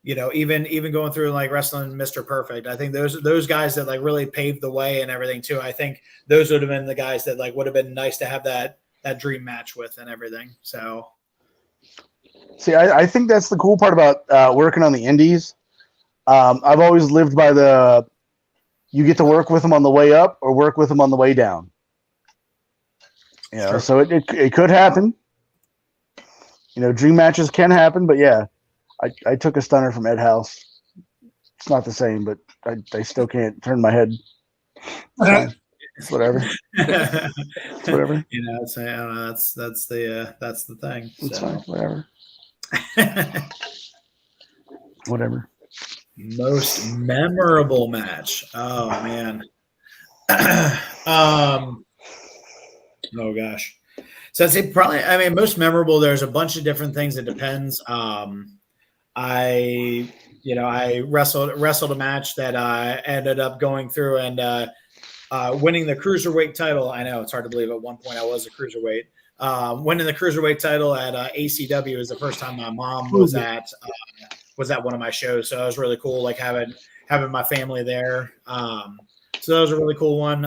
even going through and wrestling Mr. Perfect. I think those guys that really paved the way and everything too. I think those would have been the guys that would have been nice to have that dream match with and everything. So, see, I think that's the cool part about working on the indies. I've always lived by you get to work with them on the way up or work with them on the way down. Sure. So it could happen. Dream matches can happen, but yeah. I took a stunner from Ed House. It's not the same, but I still can't turn my head. It's whatever. It's whatever. I don't know. That's the thing. It's fine. Whatever. Whatever. Most memorable match. Oh man. Oh gosh. So I'd say probably. Most memorable. There's a bunch of different things. It depends. I wrestled a match that ended up going through and winning the cruiserweight title. I know it's hard to believe at one point I was a cruiserweight. Winning the cruiserweight title at ACW is the first time my mom was at one of my shows. So it was really cool, having my family there. So that was a really cool one.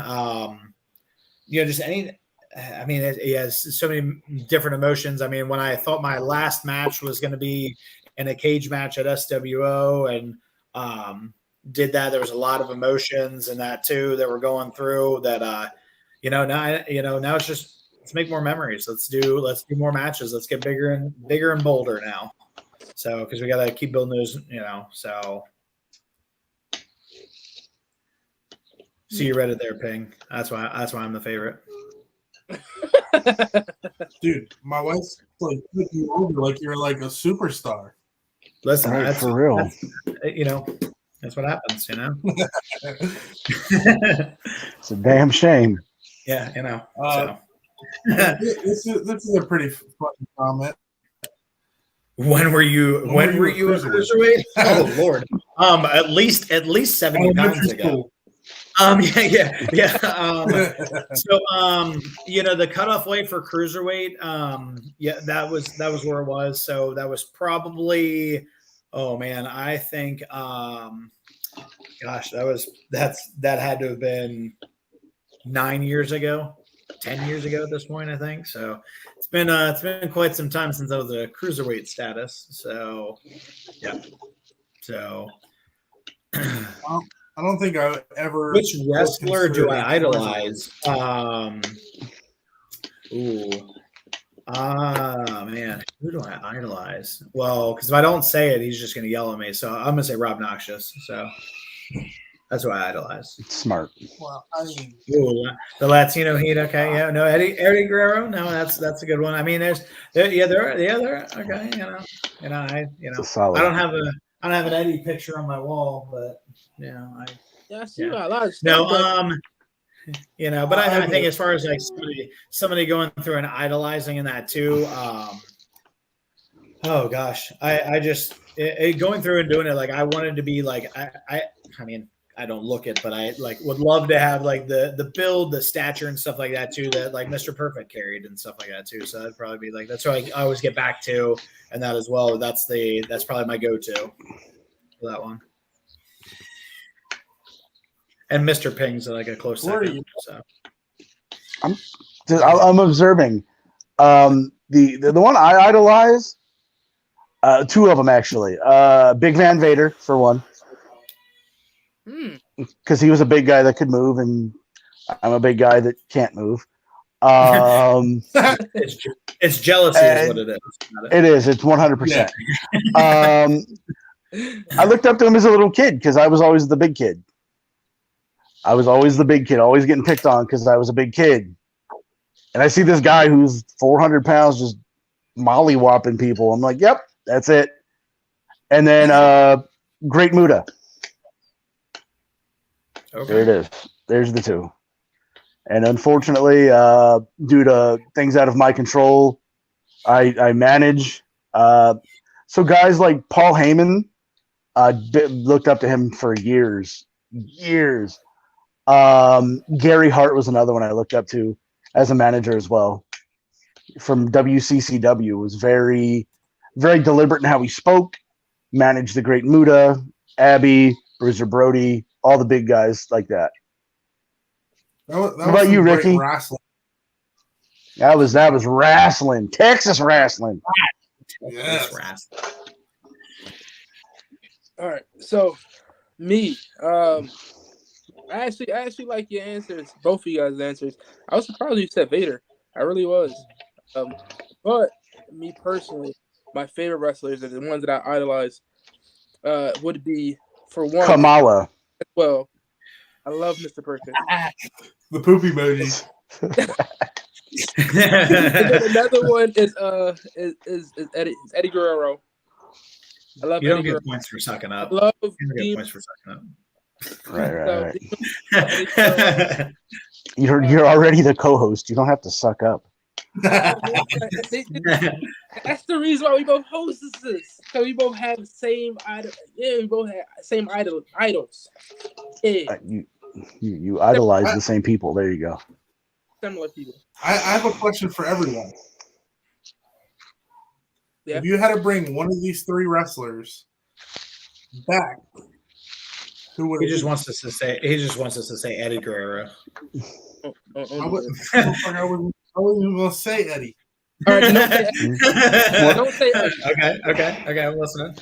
Just any. It has so many different emotions. When I thought my last match was going to be in a cage match at SWO and did that, there was a lot of emotions in that too that were going through that, now it's just, let's make more memories. Let's do more matches. Let's get bigger and bolder now. So, cause we got to keep building those, so. See, you read it there, Ping. That's why I'm the favorite. Dude, my wife's putting you over like you're a superstar. Listen, that's for real. That's what happens, It's a damn shame. Yeah, So. This is a pretty funny comment. When were you a cruiserweight? Oh Lord. At least 70 pounds ago. Yeah. So, the cutoff weight for cruiserweight, that was where it was. So that was probably, oh man, I think, gosh, that had to have been 9 years ago, 10 years ago at this point, I think. So it's been quite some time since I was a cruiserweight status. So, yeah. So. I don't think I ever. Which wrestler do I idolize? Man, who do I idolize? Well, because if I don't say it, he's just going to yell at me. So I'm going to say Rob Noxious. So that's who I idolize. Smart. Well, the Latino Heat. Okay, yeah, no, Eddie Guerrero. No, that's a good one. There are okay. Solid. I don't have an Eddie picture on my wall, but. I see a lot of stuff. But I think as far as somebody going through and idolizing in that too. Oh gosh, I just going through and doing it. I wanted to be I don't look it, but I like would love to have like the build, the stature, and stuff like that too. That like Mr. Perfect carried and stuff like that too. So that'd probably be like that's what I always get back to, and that as well. That's probably my go-to for that one. And Mr. Ping's like a close second. So I'm observing. The one I idolize, two of them actually. Big Van Vader for one, because he was a big guy that could move, and I'm a big guy that can't move. It's jealousy is what it is. It is. It's 100%. I looked up to him as a little kid because I was always the big kid. Always getting picked on because I was a big kid. And I see this guy who's 400 pounds just molly-whopping people. I'm like, yep, that's it. And then Great Muda. Okay. There it is. There's the two. And unfortunately, due to things out of my control, I manage. So guys like Paul Heyman, looked up to him for years. Gary Hart was another one I looked up to as a manager as well. From WCCW, was very, very deliberate in how he spoke. Managed the Great Muda, Abby, Bruiser Brody, all the big guys like that. What about you, Ricky? Wrestling. That was wrestling, Texas wrestling. Yes. All right, so me, I actually like your answers, both of you guys' answers. I was surprised you said Vader. I really was. But me personally, my favorite wrestlers are the ones that I idolize. Would be for one Kamala. Well, I love Mr. Perfect. The poop emoji. Another one is Eddie Guerrero. I love. You don't get points for sucking up. I love points for sucking up. Right. You're already the co-host. You don't have to suck up. That's the reason why we both host this. So we both have the same idol. Yeah, we both have same idols. Yeah. You idolize the same people. There you go. Similar people. I have a question for everyone. Yeah. If you had to bring one of these three wrestlers back, who would? He just wants us to say Eddie Guerrero. I wasn't even gonna say Eddie. All right, don't say Eddie. Okay. I'm listening.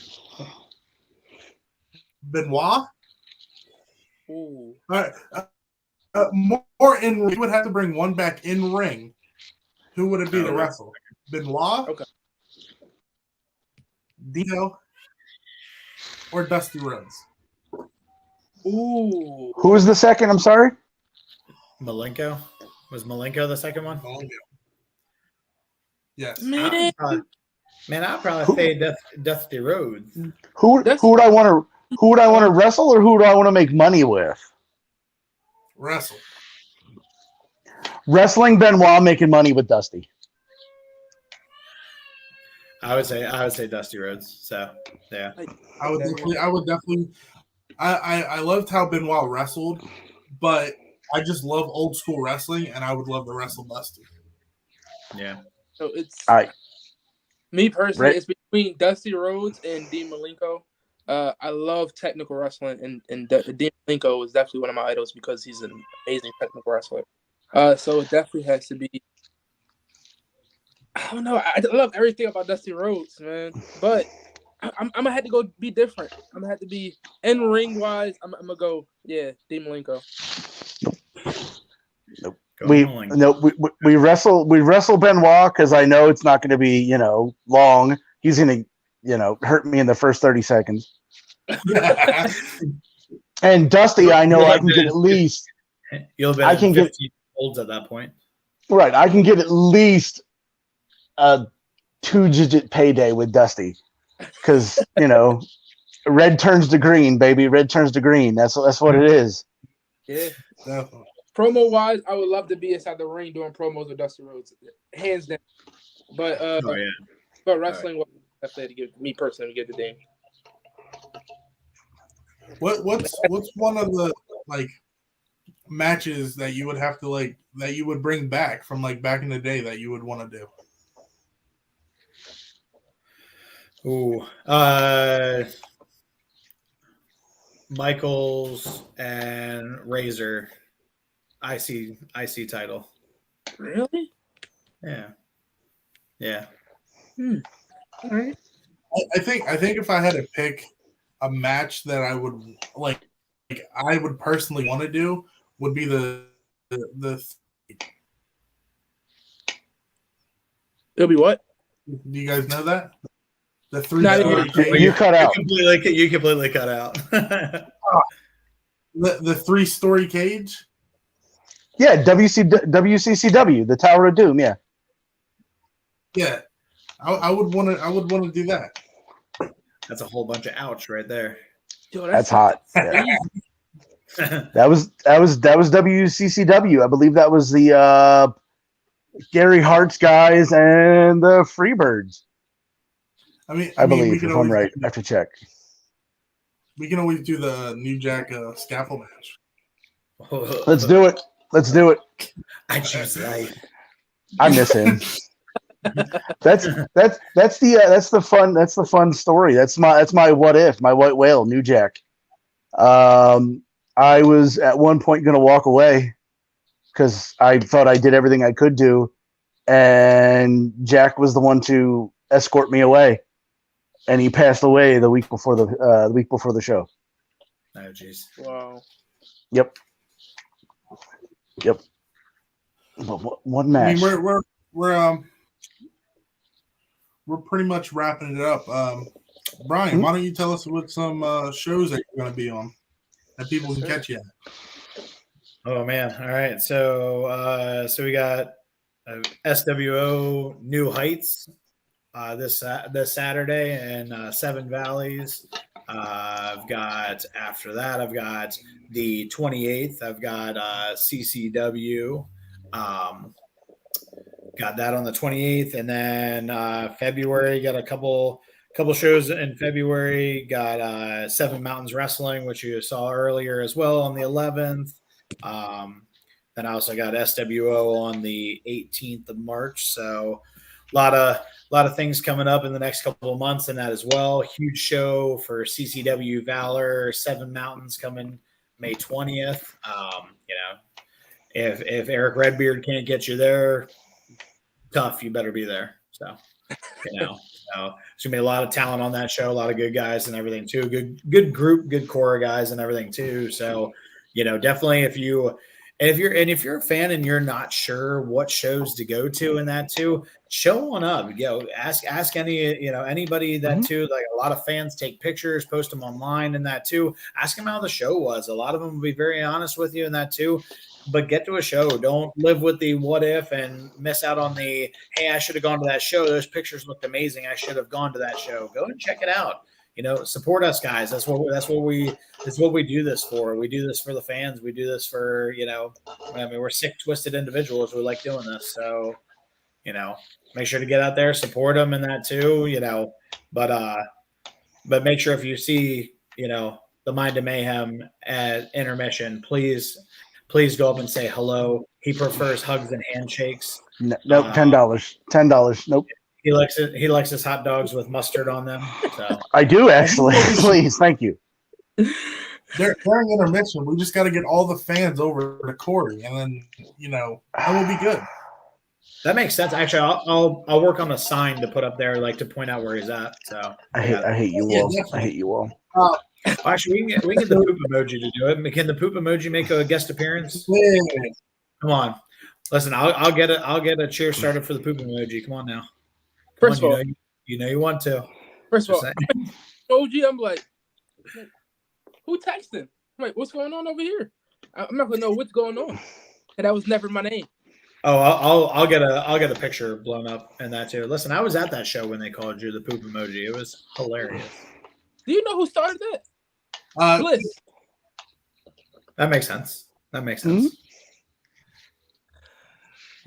Benoit. Ooh. All right. More in. You would have to bring one back in ring. Who would it be to wrestle? Benoit. Okay. Dino. Or Dusty Rhodes. Ooh. Who was the second? I'm sorry. Malenko. Was Malenko the second one? Malenko. Yes. Man, I'd probably say Dusty Rhodes. Who would I want to wrestle, or who do I want to make money with? Wrestle. Wrestling Benoit, making money with Dusty. I would say Dusty Rhodes. So yeah. I would definitely. I loved how Benoit wrestled, but I just love old school wrestling, and I would love to wrestle Dusty. Yeah. So it's me personally. It's between Dusty Rhodes and Dean Malenko. I love technical wrestling, and Dean Malenko is definitely one of my idols because he's an amazing technical wrestler. So it definitely has to be. I don't know. I love everything about Dusty Rhodes, man. But I'm gonna have to go be different. I'm gonna have to be in ring wise. I'm gonna go, Dean Malenko. Nope. We wrestle Benoit because I know it's not going to be long. He's going to hurt me in the first 30 seconds. And Dusty, I know I can get at least. You'll be 15 holds at that point. Right, I can get at least a 2-digit payday with Dusty because red turns to green, baby. Red turns to green. That's what it is. Yeah, definitely. Promo wise, I would love to be inside the ring doing promos with Dusty Rhodes, hands down. But but wrestling, definitely to give me personally to get the Dean. What's one of the like matches that you would have to like that you would bring back from like back in the day that you would want to do? Ooh, Michaels and Razor, IC title. Really? Yeah, yeah. All right. I think if I had to pick a match that I would like I would personally want to do would be the It'll be what? do you guys know that? The three Not story even- cage. You cut out. You completely cut out. The 3-story cage. Yeah, WCCW, the Tower of Doom. Yeah, Yeah. I would want to do that. That's a whole bunch of ouch right there. Yo, that's hot. Yeah. crazy. That was WCCW. I believe that was the Gary Hart's guys and the Freebirds. I believe, if I'm right. I have to check. We can always do the New Jack scaffold match. Let's do it. Let's do it. I choose life. I miss him. That's the fun story. That's my what if, my white whale, New Jack. I was at one point going to walk away because I thought I did everything I could do, and Jack was the one to escort me away, and he passed away the week before the show. Oh jeez. Wow. Yep. But what match? I mean, we're pretty much wrapping it up. Brian, why don't you tell us what some shows that you're going to be on that people can catch you at? Oh man! All right, so we got SWO New Heights this Saturday in Seven Valleys. I've got after that. I've got the 28th. I've got CCW. Got that on the 28th, and then February got a couple shows in February. Got Seven Mountains Wrestling, which you saw earlier as well, on the 11th. Then I also got SWO on the 18th of March. So a lot of things coming up in the next couple of months in that as well. Huge show for CCW Valor, Seven Mountains coming May 20th. If Eric Redbeard can't get you there, tough. You better be there. So, so it's gonna be a lot of talent on that show, a lot of good guys and everything too. Good group, good core guys and everything too. So, definitely if you're a fan and you're not sure what shows to go to and that too, show on up. Ask anybody that too. Like a lot of fans take pictures, post them online and that too. Ask them how the show was. A lot of them will be very honest with you and that too. But get to a show. Don't live with the what if and miss out on the, hey, I should have gone to that show. Those pictures looked amazing. I should have gone to that show. Go and check it out. Support us, guys. That's what we do this for. We do this for the fans. We do this for, we're sick, twisted individuals. We like doing this. So, make sure to get out there, support them and that too, but make sure if you see, the Mind of Mayhem at intermission, please go up and say hello. He prefers hugs and handshakes. Nope, $10. Nope. He likes his hot dogs with mustard on them. So I do actually. Please, thank you. During intermission, we just got to get all the fans over to Corey, and then that will be good. That makes sense. Actually, I'll work on a sign to put up there, like to point out where he's at. So I hate you all. Definitely. I hate you all. Actually, we can get the poop emoji to do it. Can the poop emoji make a guest appearance? Yeah. Come on, listen. I'll get a cheer started for the poop emoji. Come on now. First of all, you want to. First of all, OG, I'm like, who texted him? I'm like, what's going on over here? I'm not gonna know what's going on, and that was never my name. Oh, I'll get a picture blown up and that too. Listen, I was at that show when they called you the poop emoji. It was hilarious. Do you know who started that? Bliss. That makes sense. Mm-hmm.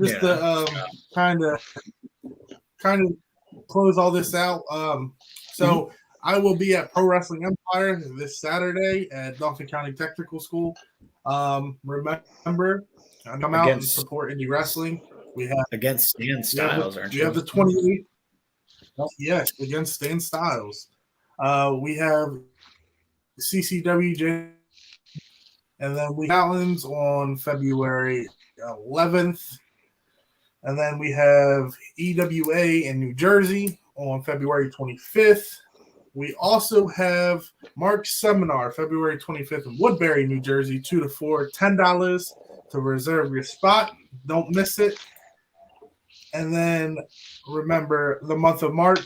Just to kind of close all this out. So I will be at Pro Wrestling Empire this Saturday at Dauphin County Technical School. Remember, come out and support indie wrestling. We have against Stan Styles, aren't you? We have the 28th. Yes, against Stan Styles. We have CCWJ, and then we have Mountains on February 11th. And then we have EWA in New Jersey on February 25th. We also have Mark's Seminar, February 25th in Woodbury, New Jersey, 2 to 4, $10 to reserve your spot. Don't miss it. And then remember, the month of March,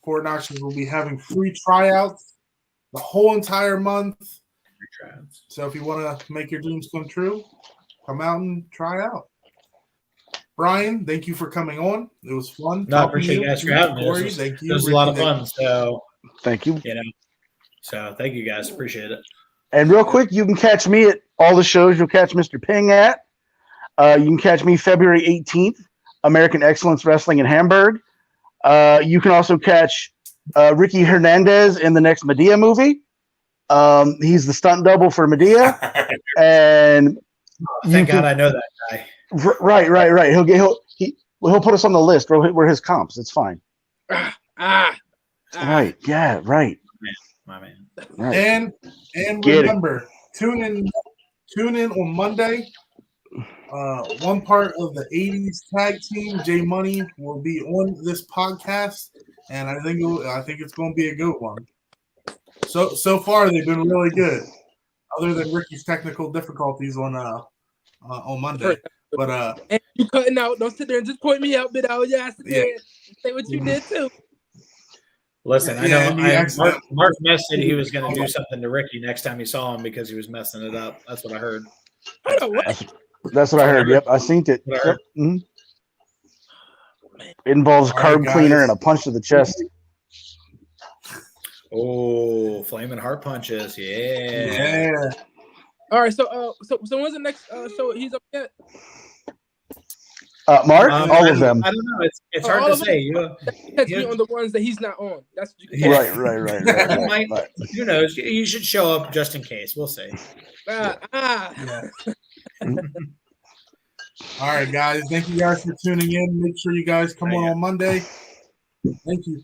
Fort Knox will be having free tryouts the whole entire month. So if you want to make your dreams come true, come out and try out. Brian, thank you for coming on. It was fun. No, I appreciate you guys for having me. Thank you. It was a lot of fun. So thank you. So thank you guys. Appreciate it. And real quick, you can catch me at all the shows you'll catch Mr. Ping at. You can catch me February 18th, American Excellence Wrestling in Hamburg. You can also catch Ricky Hernandez in the next Medea movie. He's the stunt double for Medea. And thank God I know that guy. Right. He'll put us on the list. We're his comps. It's fine. Right. Yeah. Right. My man. Right. And remember, tune in on Monday. One part of the 80s tag team, J Money, will be on this podcast, and I think it's going to be a good one. So far, they've been really good, other than Ricky's technical difficulties on Monday. But and you cutting out. Don't sit there and just point me out, but yes, say what you did too. Listen, I know Mark Mess said he was going to do something to Ricky next time he saw him because he was messing it up. That's what I heard. I know what. That's what I heard. Yep, I synced it. Yep. Mm-hmm. It involves carb cleaner and a punch to the chest. Oh, flaming heart punches! Yeah. All right, so when's the next show he's up at? Mark, all of them. I don't know. It's hard to say. Catch me on the ones that he's not on. That's what you can Right. Who knows? You should show up just in case. We'll see. Yeah. All right, guys. Thank you guys for tuning in. Make sure you guys come on Monday. Thank you.